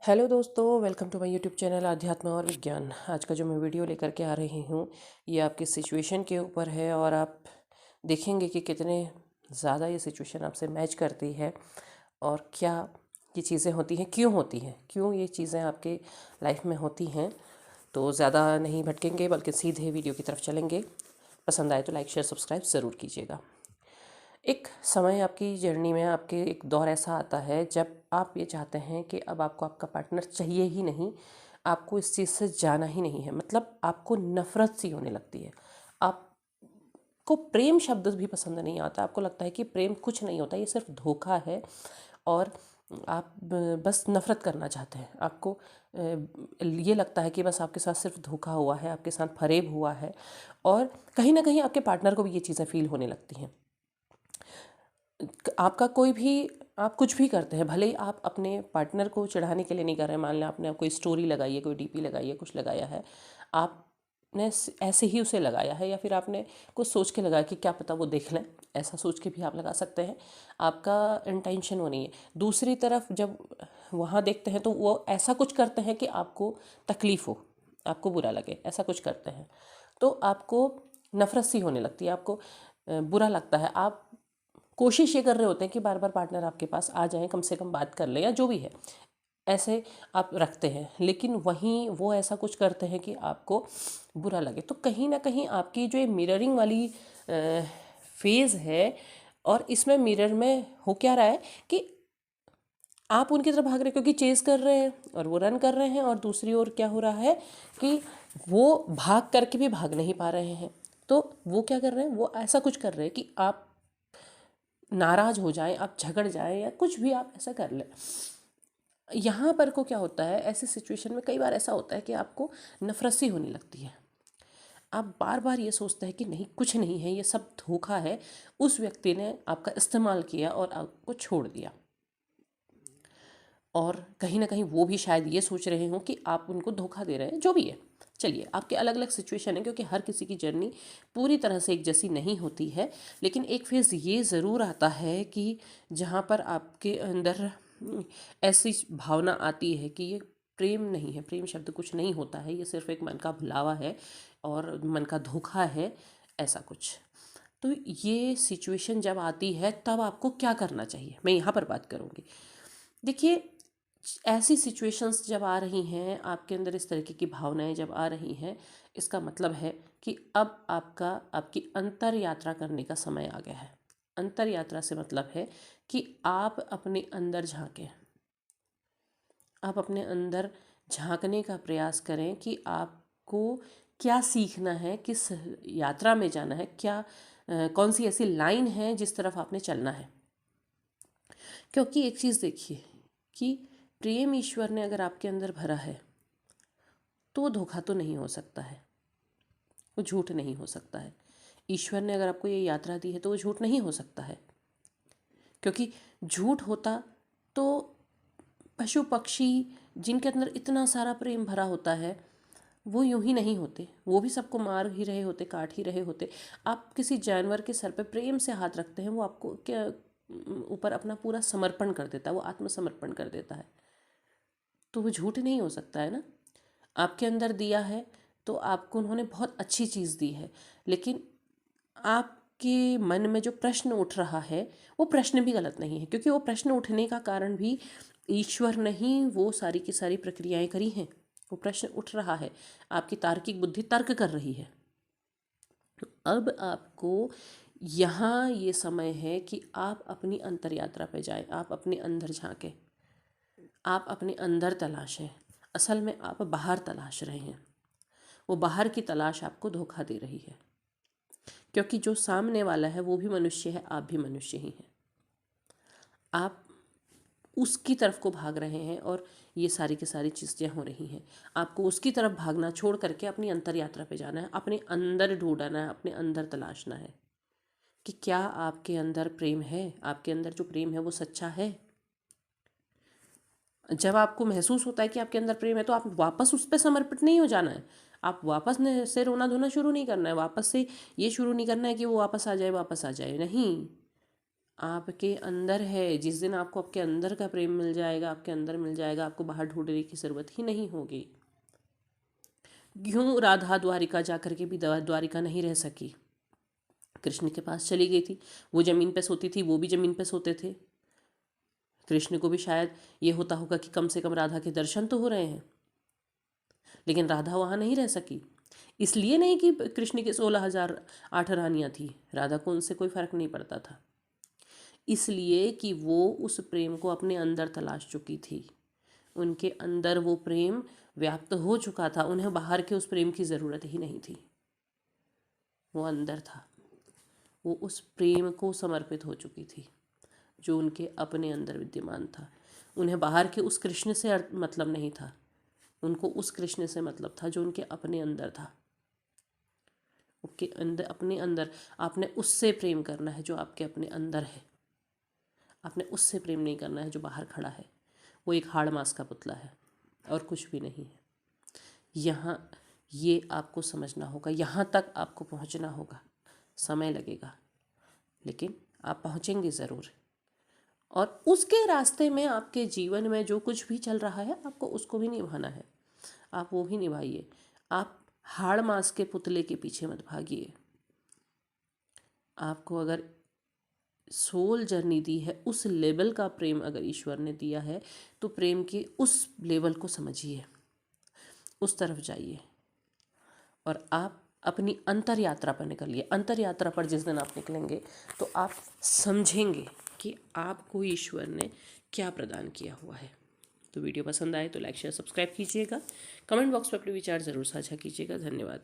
Hello दोस्तों, welcome to my YouTube channel आध्यात्म और विज्ञान। आज का जो मैं वीडियो लेकर के आ रही हूँ ये आपकी सिचुएशन के ऊपर है और आप देखेंगे कि कितने ज़्यादा ये सिचुएशन आपसे मैच करती है और क्या ये चीज़ें होती हैं, क्यों होती हैं, क्यों ये चीज़ें आपके लाइफ में होती हैं। तो ज़्यादा नहीं भटकेंगे बल्कि सीधे वीडियो की तरफ चलेंगे। पसंद आए तो लाइक शेयर सब्सक्राइब ज़रूर कीजिएगा। एक समय आपकी जर्नी में आपके एक दौर ऐसा आता है जब आप ये चाहते हैं कि अब आपको आपका पार्टनर चाहिए ही नहीं, आपको इस चीज़ से जाना ही नहीं है। मतलब आपको नफ़रत सी होने लगती है। आपको प्रेम शब्द भी पसंद नहीं आता। आपको लगता है कि प्रेम कुछ नहीं होता, ये सिर्फ धोखा है और आप बस नफ़रत करना चाहते हैं। आपको ये लगता है कि बस आपके साथ सिर्फ धोखा हुआ है, आपके साथ फ़रेब हुआ है और कहीं ना कहीं आपके पार्टनर को भी ये चीज़ें फ़ील होने लगती हैं। आपका कोई भी, आप कुछ भी करते हैं, भले ही आप अपने पार्टनर को चिढ़ाने के लिए नहीं कर रहे हैं। मान लें आपने कोई स्टोरी लगाई है, कोई डीपी लगाई है, कुछ लगाया है, आपने ऐसे ही उसे लगाया है या फिर आपने कुछ सोच के लगाया कि क्या पता वो देख लें, ऐसा सोच के भी आप लगा सकते हैं। आपका इंटेंशन वो नहीं है। दूसरी तरफ जब वहाँ देखते हैं तो वो ऐसा कुछ करते हैं कि आपको तकलीफ़ हो, आपको बुरा लगे, ऐसा कुछ करते हैं तो आपको नफ़रत सी होने लगती है, आपको बुरा लगता है। आप कोशिश ये कर रहे होते हैं कि बार बार पार्टनर आपके पास आ जाएं, कम से कम बात कर लें या जो भी है, ऐसे आप रखते हैं। लेकिन वहीं वो ऐसा कुछ करते हैं कि आपको बुरा लगे। तो कहीं ना कहीं आपकी जो ये मिररिंग वाली फेज़ है, और इसमें मिरर में हो क्या रहा है कि आप उनकी तरफ भाग रहे हैं क्योंकि चेज़ कर रहे हैं और वो रन कर रहे हैं, और दूसरी ओर क्या हो रहा है कि वो भाग करके भी भाग नहीं पा रहे हैं। तो वो क्या कर रहे हैं, वो ऐसा कुछ कर रहे हैं कि आप नाराज़ हो जाएं, आप झगड़ जाएं या कुछ भी आप ऐसा कर लें। यहाँ पर को क्या होता है, ऐसे सिचुएशन में कई बार ऐसा होता है कि आपको नफरत सी होने लगती है। आप बार बार ये सोचते हैं कि नहीं, कुछ नहीं है, ये सब धोखा है, उस व्यक्ति ने आपका इस्तेमाल किया और आपको छोड़ दिया। और कहीं ना कहीं वो भी शायद ये सोच रहे हों कि आप उनको धोखा दे रहे हैं, जो भी है। चलिए, आपके अलग अलग सिचुएशन है क्योंकि हर किसी की जर्नी पूरी तरह से एक जैसी नहीं होती है। लेकिन एक फेज़ ये ज़रूर आता है कि जहाँ पर आपके अंदर ऐसी भावना आती है कि ये प्रेम नहीं है, प्रेम शब्द कुछ नहीं होता है, ये सिर्फ एक मन का भुलावा है और मन का धोखा है, ऐसा कुछ। तो ये सिचुएशन जब आती है तब आपको क्या करना चाहिए, मैं यहाँ पर बात करूँगी। देखिए, ऐसी सिचुएशंस जब आ रही हैं, आपके अंदर इस तरीके की भावनाएं जब आ रही हैं, इसका मतलब है कि अब आपकी अंतर यात्रा करने का समय आ गया है। अंतर यात्रा से मतलब है कि आप अपने अंदर झांकें, आप अपने अंदर झांकने का प्रयास करें कि आपको क्या सीखना है, किस यात्रा में जाना है, क्या कौन सी ऐसी लाइन है जिस तरफ आपने चलना है। क्योंकि एक चीज़ देखिए कि प्रेम ईश्वर ने अगर आपके अंदर भरा है तो वो धोखा तो नहीं हो सकता है, वो झूठ नहीं हो सकता है। ईश्वर ने अगर आपको ये यात्रा दी है तो वो झूठ नहीं हो सकता है। क्योंकि झूठ होता तो पशु पक्षी जिनके अंदर इतना सारा प्रेम भरा होता है वो यूं ही नहीं होते, वो भी सबको मार ही रहे होते, काट ही रहे होते। आप किसी जानवर के सर पे प्रेम से हाथ रखते हैं, वो आपको क्या ऊपर अपना पूरा समर्पण कर देता है, वो आत्मसमर्पण कर देता है। तो वो झूठ नहीं हो सकता है ना। आपके अंदर दिया है तो आपको उन्होंने बहुत अच्छी चीज़ दी है, लेकिन आपके मन में जो प्रश्न उठ रहा है वो प्रश्न भी गलत नहीं है, क्योंकि वो प्रश्न उठने का कारण भी ईश्वर ने ही वो सारी की सारी प्रक्रियाएं करी हैं। वो प्रश्न उठ रहा है, आपकी तार्किक बुद्धि तर्क कर रही है। तो अब आपको यहाँ ये समय है कि आप अपनी अंतर यात्रा पे जाएं, आप अपने अंदर झांकें, आप अपने अंदर तलाशें। असल में आप बाहर तलाश रहे हैं, वो बाहर की तलाश आपको धोखा दे रही है। क्योंकि जो सामने वाला है वो भी मनुष्य है, आप भी मनुष्य ही हैं। आप उसकी तरफ को भाग रहे हैं और ये सारी की सारी चीज़ें हो रही हैं। आपको उसकी तरफ भागना छोड़ करके अपनी अंतर यात्रा पे जाना है, अपने अंदर ढूंढना है, अपने अंदर तलाशना है कि क्या आपके अंदर प्रेम है, आपके अंदर जो प्रेम है वो सच्चा है। जब आपको महसूस होता है कि आपके अंदर प्रेम है तो आप वापस उस पर समर्पित नहीं हो जाना है। आप वापस से रोना धोना शुरू नहीं करना है, वापस से ये शुरू नहीं करना है कि वो वापस आ जाए, वापस आ जाए, नहीं। आपके अंदर है। जिस दिन आपको आपके अंदर का प्रेम मिल जाएगा, आपके अंदर मिल जाएगा, आपको बाहर ढूंढने की ज़रूरत ही नहीं होगी। क्यों राधा द्वारिका जाकर के भी द्वारिका नहीं रह सकी? कृष्ण के पास चली गई थी, वो ज़मीन पे सोती थी, वो भी ज़मीन पे सोते थे। कृष्ण को भी शायद ये होता होगा कि कम से कम राधा के दर्शन तो हो रहे हैं, लेकिन राधा वहाँ नहीं रह सकी। इसलिए नहीं कि कृष्ण के 16,008 रानियाँ थी, राधा को उनसे कोई फ़र्क नहीं पड़ता था। इसलिए कि वो उस प्रेम को अपने अंदर तलाश चुकी थी। उनके अंदर वो प्रेम व्याप्त हो चुका था, उन्हें बाहर के उस प्रेम की ज़रूरत ही नहीं थी। वो अंदर था, वो उस प्रेम को समर्पित हो चुकी थी जो उनके अपने अंदर विद्यमान था। उन्हें बाहर के उस कृष्ण से मतलब नहीं था, उनको उस कृष्ण से मतलब था जो उनके अपने अंदर था। उनके अंदर, अपने अंदर आपने उससे प्रेम करना है जो आपके अपने अंदर है। आपने उससे प्रेम नहीं करना है जो बाहर खड़ा है, वो एक हाड़ मांस का पुतला है और कुछ भी नहीं है। यहाँ ये आपको समझना होगा, यहाँ तक आपको पहुँचना होगा। समय लगेगा, लेकिन आप पहुँचेंगे ज़रूर। और उसके रास्ते में आपके जीवन में जो कुछ भी चल रहा है, आपको उसको भी निभाना है। आप वो भी निभाइए। आप हाड़ मांस के पुतले के पीछे मत भागिए। आपको अगर सोल जर्नी दी है, उस लेवल का प्रेम अगर ईश्वर ने दिया है, तो प्रेम के उस लेवल को समझिए, उस तरफ जाइए और आप अपनी अंतर यात्रा पर निकलिए। अंतर यात्रा पर जिस दिन आप निकलेंगे तो आप समझेंगे कि आपको ईश्वर ने क्या प्रदान किया हुआ है। तो वीडियो पसंद आए तो लाइक शेयर सब्सक्राइब कीजिएगा। कमेंट बॉक्स में अपने विचार ज़रूर साझा कीजिएगा। धन्यवाद।